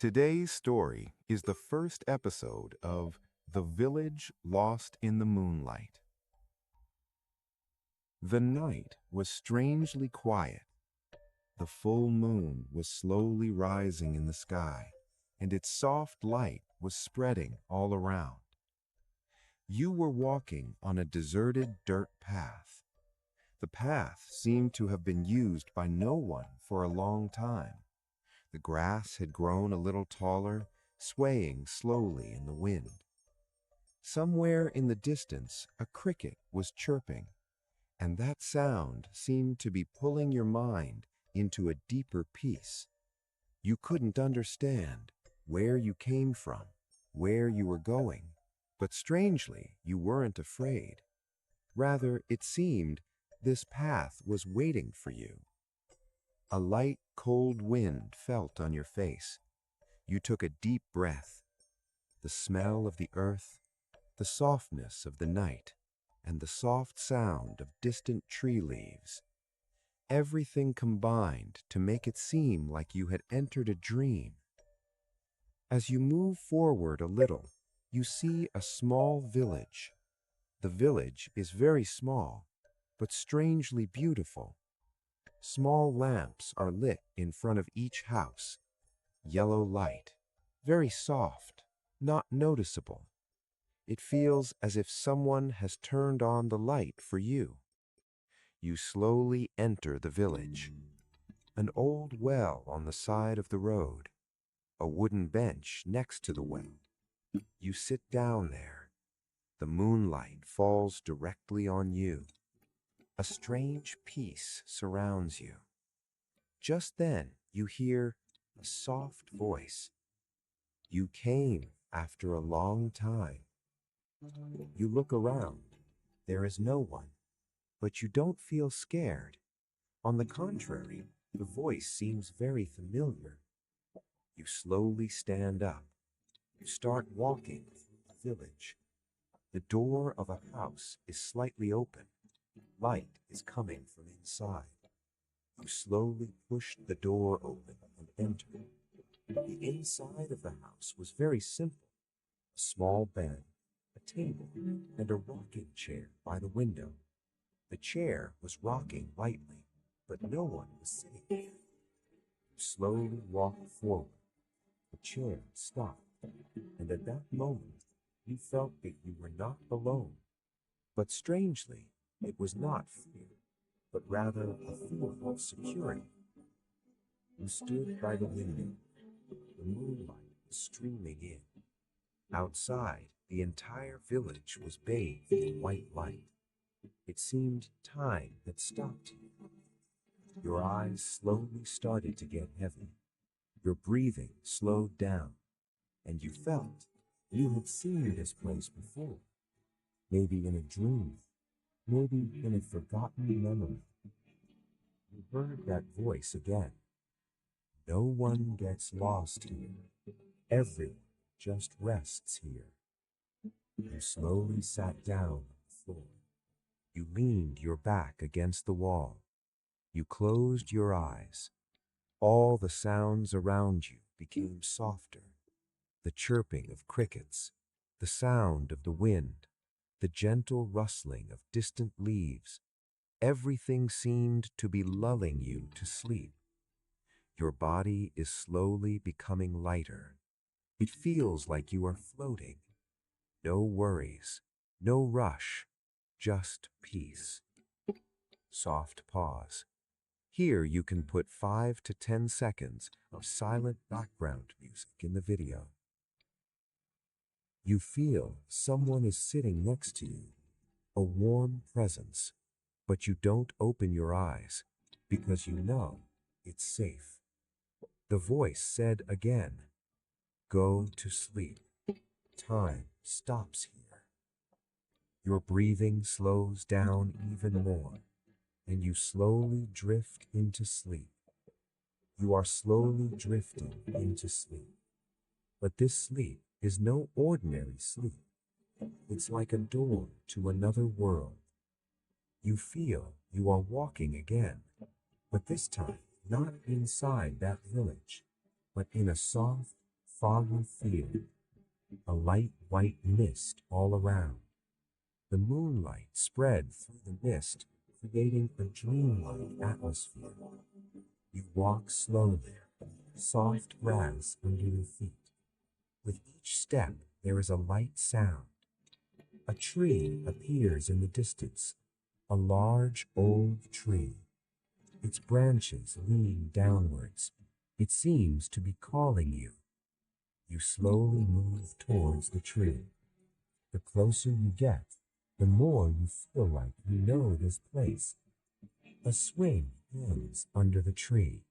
Today's story is the first episode of The Village Lost in the Moonlight. The night was strangely quiet. The full moon was slowly rising in the sky, and its soft light was spreading all around. You were walking on a deserted dirt path. The path seemed to have been used by no one for a long time. The grass had grown a little taller, swaying slowly in the wind. Somewhere in the distance, a cricket was chirping, and that sound seemed to be pulling your mind into a deeper peace. You couldn't understand where you came from, where you were going, but strangely, you weren't afraid. Rather, it seemed this path was waiting for you. A light, cold wind felt on your face. You took a deep breath. The smell of the earth, the softness of the night, and the soft sound of distant tree leaves. Everything combined to make it seem like you had entered a dream. As you move forward a little, you see a small village. The village is very small, but strangely beautiful. Small lamps are lit in front of each house. Yellow light, very soft, not noticeable. It feels as if someone has turned on the light for you. You slowly enter the village. An old well on the side of the road. A wooden bench next to the well. You sit down there. The moonlight falls directly on you. A strange peace surrounds you. Just then, you hear a soft voice. You came after a long time. You look around. There is no one, but you don't feel scared. On the contrary, the voice seems very familiar. You slowly stand up. You start walking through the village. The door of a house is slightly open. Light is coming from inside. You slowly pushed the door open and entered. The inside of the house was very simple. A small bed, a table, and a rocking chair by the window. The chair was rocking lightly, but no one was sitting there. You slowly walked forward. The chair stopped, and at that moment, you felt that you were not alone. But strangely, it was not fear, but rather a feeling of security. You stood by the window. The moonlight was streaming in. Outside, the entire village was bathed in white light. It seemed time had stopped you. Your eyes slowly started to get heavy. Your breathing slowed down, and you felt you had seen this place before. Maybe in a dream, maybe in a forgotten memory. You heard that voice again. No one gets lost here. Everyone just rests here. You slowly sat down on the floor. You leaned your back against the wall. You closed your eyes. All the sounds around you became softer. The chirping of crickets, the sound of the wind, the gentle rustling of distant leaves. Everything seemed to be lulling you to sleep. Your body is slowly becoming lighter. It feels like you are floating. No worries, no rush, just peace. Soft pause. Here you can put 5 to 10 seconds of silent background music in the video. You feel someone is sitting next to you, a warm presence, but you don't open your eyes because you know it's safe. The voice said again, "Go to sleep. Time stops here." Your breathing slows down even more, and you slowly drift into sleep. You are slowly drifting into sleep. But this sleep is no ordinary sleep. It's like a door to another world. You feel you are walking again, but this time not inside that village, but in a soft, foggy field, a light white mist all around. The moonlight spread through the mist, creating a dreamlike atmosphere. You walk slowly, soft grass under your feet. With each step, there is a light sound. A tree appears in the distance, a large old tree. Its branches lean downwards. It seems to be calling you. You slowly move towards the tree. The closer you get, the more you feel like you know this place. A swing hangs under the tree,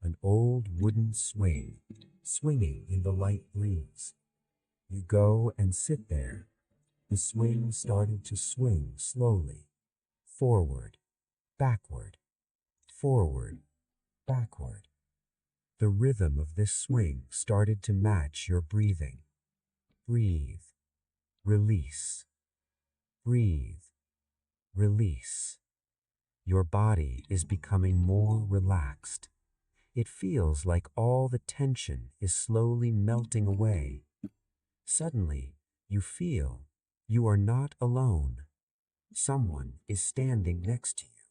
an old wooden swing, swinging in the light breeze. You go and sit there. The swing started to swing slowly, forward, backward, forward, backward. The rhythm of this swing started to match your breathing. Breathe, release. Breathe, release. Your body is becoming more relaxed. It feels like all the tension is slowly melting away. Suddenly, you feel you are not alone. Someone is standing next to you.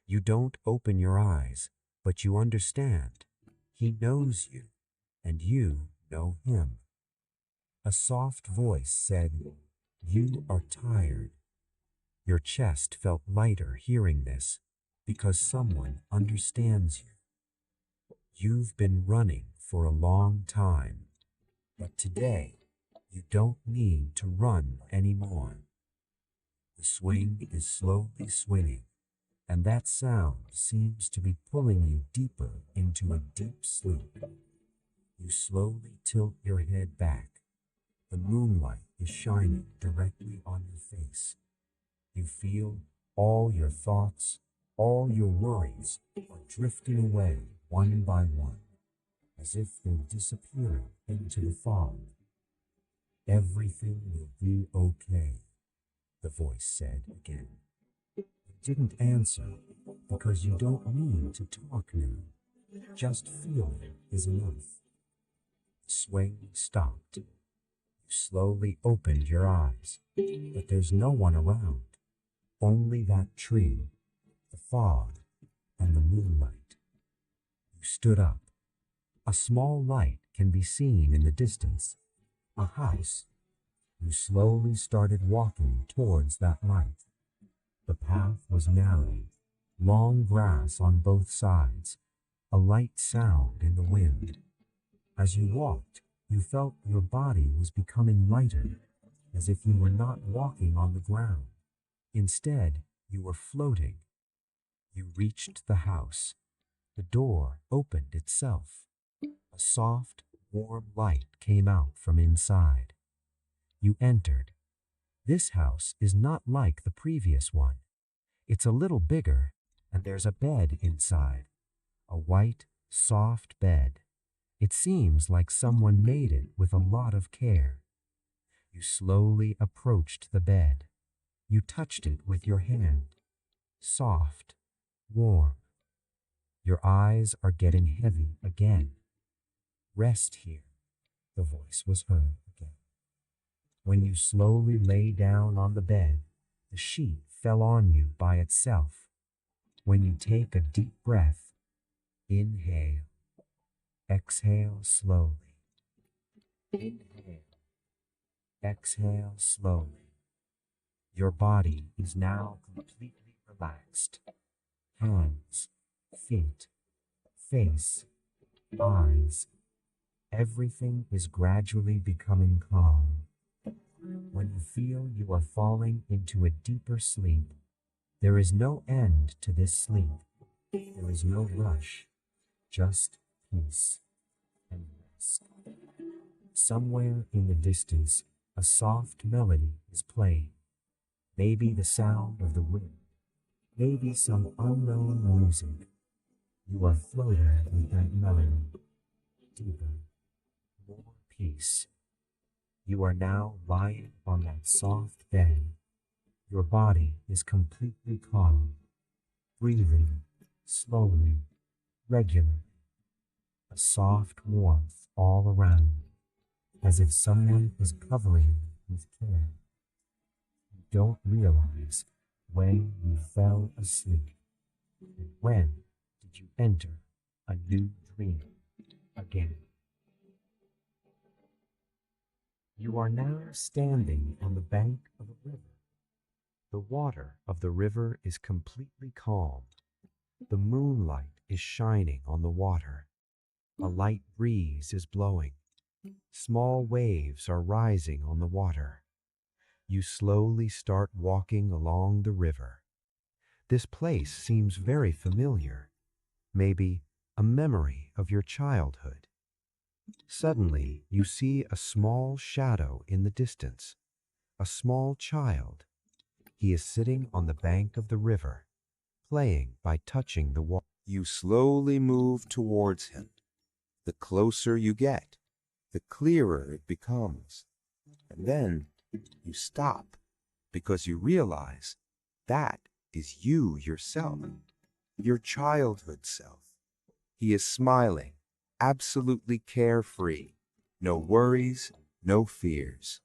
You don't open your eyes, but you understand. He knows you, and you know him. A soft voice said, "You are tired." Your chest felt lighter hearing this, because someone understands you. You've been running for a long time, but today you don't need to run anymore. The swing is slowly swinging, and that sound seems to be pulling you deeper into a deep sleep. You slowly tilt your head back. The moonlight is shining directly on your face. You feel all your thoughts, all your worries are drifting away one by one, as if they're disappearing into the fog. "Everything will be okay," the voice said again. You didn't answer because you don't need to talk now. Just feeling is enough. The swing stopped. You slowly opened your eyes, but there's no one around. Only that tree, the fog, and the moonlight. You stood up. A small light can be seen in the distance. A house. You slowly started walking towards that light. The path was narrow, long grass on both sides, a light sound in the wind. As you walked, you felt your body was becoming lighter, as if you were not walking on the ground. Instead, you were floating. You reached the house. The door opened itself. A soft, warm light came out from inside. You entered. This house is not like the previous one. It's a little bigger, and there's a bed inside. A white, soft bed. It seems like someone made it with a lot of care. You slowly approached the bed. You touched it with your hand. Soft, warm. Your eyes are getting heavy again. "Rest here," the voice was heard again. When you slowly lay down on the bed, the sheet fell on you by itself. When you take a deep breath, inhale, exhale slowly. Inhale, exhale slowly. Your body is now completely relaxed. Hands, feet, face, eyes. Everything is gradually becoming calm. When you feel you are falling into a deeper sleep, there is no end to this sleep. There is no rush, just peace and rest. Somewhere in the distance, a soft melody is playing. Maybe the sound of the wind, maybe some unknown music. You are floating with that melody, deeper, more peace. You are now lying on that soft bed. Your body is completely calm, breathing slowly, regularly. A soft warmth all around. as if someone is covering you with care. You don't realize when you fell asleep. And when did you enter a new dream again? You are now standing on the bank of a river. The water of the river is completely calm. The moonlight is shining on the water. A light breeze is blowing. Small waves are rising on the water. You slowly start walking along the river. This place seems very familiar, maybe a memory of your childhood. Suddenly, you see a small shadow in the distance, a small child. He is sitting on the bank of the river, playing by touching the water. You slowly move towards him. The closer you get, the clearer it becomes. And then you stop because you realize that is you yourself, your childhood self. He is smiling, absolutely carefree, no worries, no fears.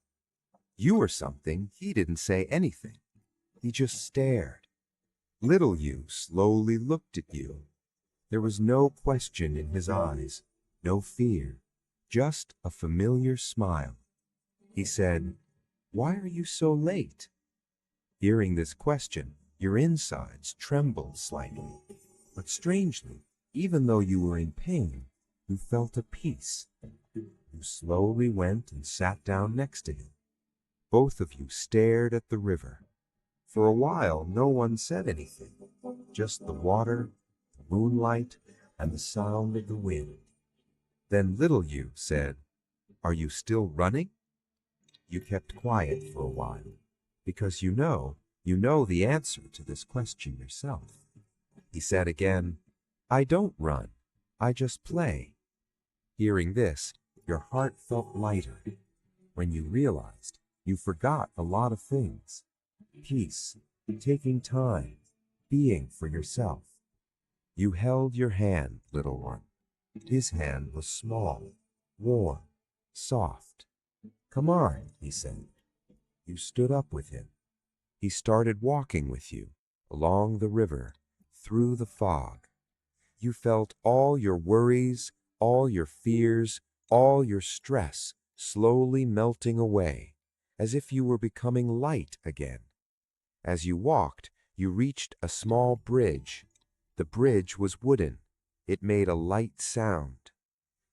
You were something, he didn't say anything. He just stared. Little you slowly looked at you. There was no question in his eyes, no fear, just a familiar smile. He said, "Why are you so late?" Hearing this question, your insides trembled slightly. But strangely, even though you were in pain, you felt a peace. You slowly went and sat down next to him. Both of you stared at the river. For a while, no one said anything, just the water, the moonlight, and the sound of the wind. Then little you said, "Are you still running?" You kept quiet for a while, because you know the answer to this question yourself. He said again, "I don't run, I just play." Hearing this, your heart felt lighter. When you realized you forgot a lot of things. Peace, taking time, being for yourself. You held your hand, little one. His hand was small, warm, soft. "Come on," he said. You stood up with him. He started walking with you, along the river, through the fog. You felt all your worries, all your fears, all your stress slowly melting away, as if you were becoming light again. As you walked, you reached a small bridge. The bridge was wooden. It made a light sound.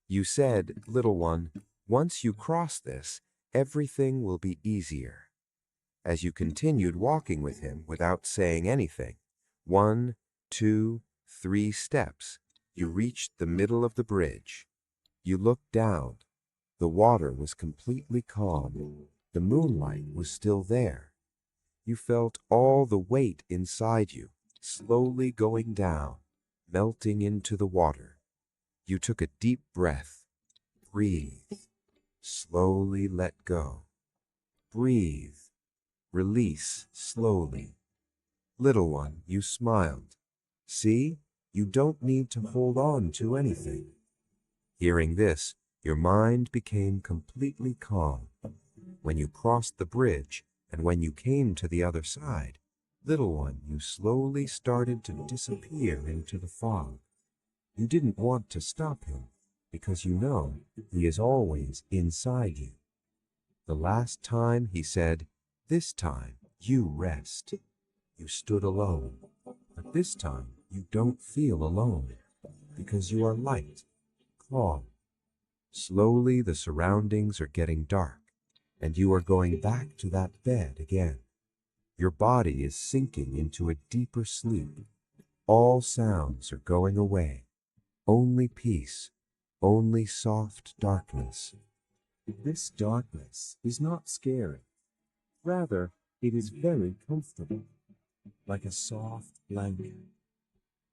You said, "Little one, once you cross this, everything will be easier." As you continued walking with him without saying anything, 1, 2, 3 steps, you reached the middle of the bridge. You looked down. The water was completely calm. The moonlight was still there. You felt all the weight inside you, slowly going down, melting into the water. You took a deep breath. Breathe. Slowly let go. Breathe. Release slowly. Little one, you smiled. See, you don't need to hold on to anything. Hearing this, your mind became completely calm. When you crossed the bridge and when you came to the other side, little one, you slowly started to disappear into the fog. You didn't want to stop him because you know he is always inside you. The last time he said, "This time you rest." You stood alone, but this time you don't feel alone because you are light, calm. Slowly the surroundings are getting dark and you are going back to that bed again. Your body is sinking into a deeper sleep. All sounds are going away. Only peace, only soft darkness. This darkness is not scary. Rather, it is very comfortable, like a soft blanket.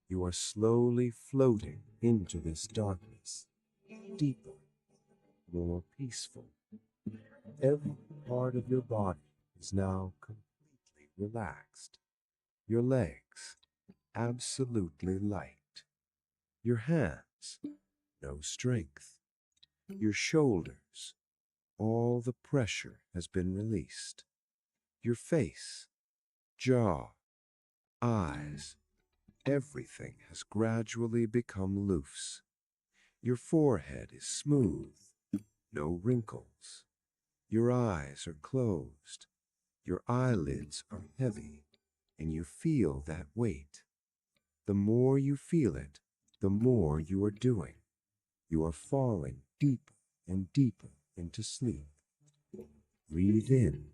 You are slowly floating into this darkness, deeper, more peaceful. Every part of your body is now completely relaxed. Your legs, absolutely light. Your hands, no strength. Your shoulders, all the pressure has been released. Your face, jaw, eyes, everything has gradually become loose. Your forehead is smooth, no wrinkles. Your eyes are closed. Your eyelids are heavy, and you feel that weight. The more you feel it, the more you are doing. You are falling deeper and deeper into sleep. Breathe in,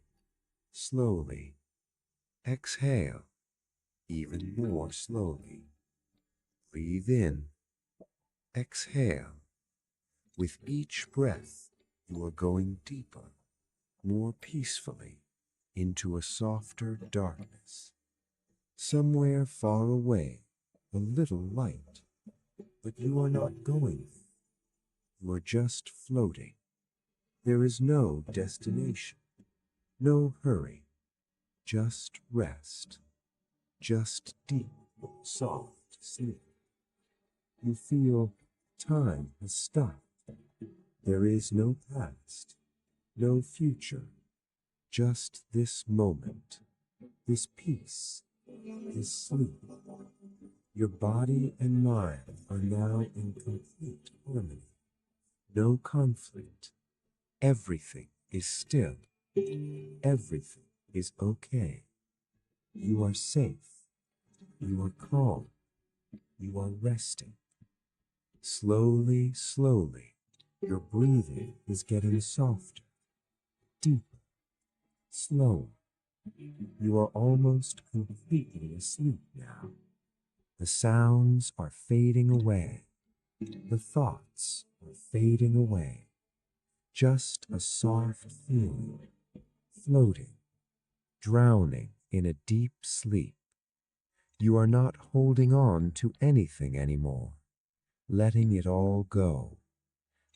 slowly. Exhale, even more slowly. Breathe in, exhale. With each breath, you are going deeper, more peacefully, into a softer darkness. Somewhere far away, a little light, but you are not going there. You are just floating. There is no destination, no hurry, just rest, just deep, soft sleep. You feel time has stopped. There is no past, no future, just this moment, this peace, this sleep. Your body and mind are now in complete harmony. No conflict. Everything is still. Everything is okay. You are safe. You are calm. You are resting. Slowly, slowly, your breathing is getting softer, deeper, slower. You are almost completely asleep now. The sounds are fading away. The thoughts are fading away. Just a soft feeling, floating, drowning in a deep sleep. You are not holding on to anything anymore, letting it all go,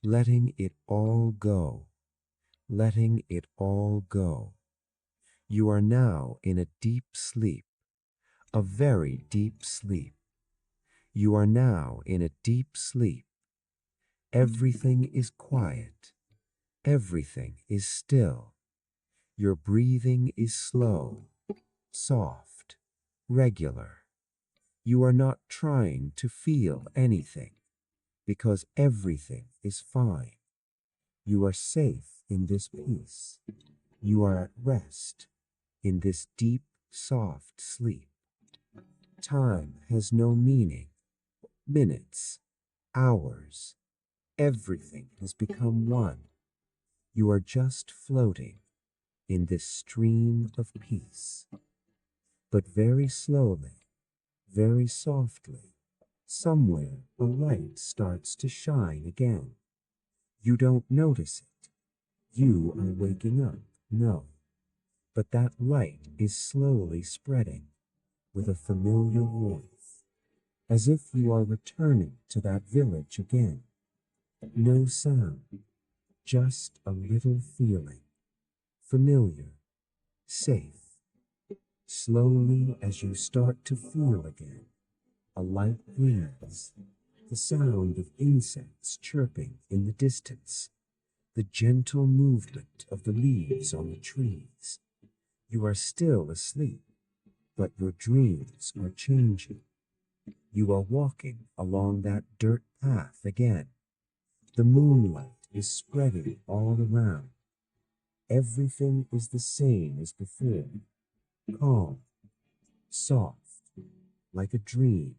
letting it all go, letting it all go. You are now in a deep sleep, a very deep sleep. You are now in a deep sleep. Everything is quiet. Everything is still. Your breathing is slow, soft, regular. You are not trying to feel anything because everything is fine. You are safe in this peace. You are at rest in this deep, soft sleep. Time has no meaning. Minutes, hours, everything has become one. You are just floating in this stream of peace. But very slowly, very softly, somewhere a light starts to shine again. You don't notice it. You are waking up, no. But that light is slowly spreading with a familiar warmth, as if you are returning to that village again. No sound, just a little feeling, familiar, safe. Slowly, as you start to feel again, a light breeze, the sound of insects chirping in the distance, the gentle movement of the leaves on the trees. You are still asleep, but your dreams are changing. You are walking along that dirt path again. The moonlight is spreading all around. Everything is the same as before, calm, soft, like a dream.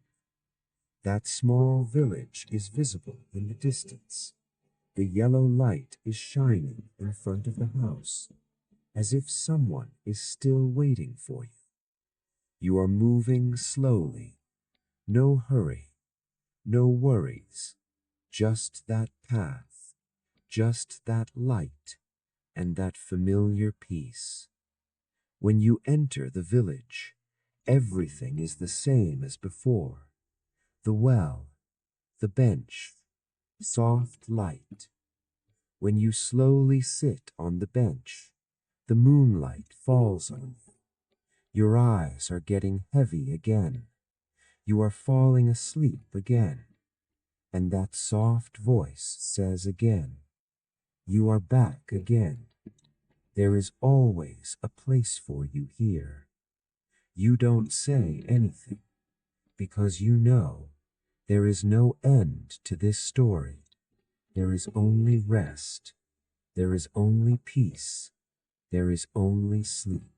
That small village is visible in the distance. The yellow light is shining in front of the house, as if someone is still waiting for you. You are moving slowly, no hurry, no worries, just that path, just that light, and that familiar peace. When you enter the village, everything is the same as before. The well, the bench, soft light. When you slowly sit on the bench, the moonlight falls on you. Your eyes are getting heavy again. You are falling asleep again. And that soft voice says again, You are back again. There is always a place for you here. You don't say anything, because you know there is no end to this story. There is only rest. There is only peace. There is only sleep.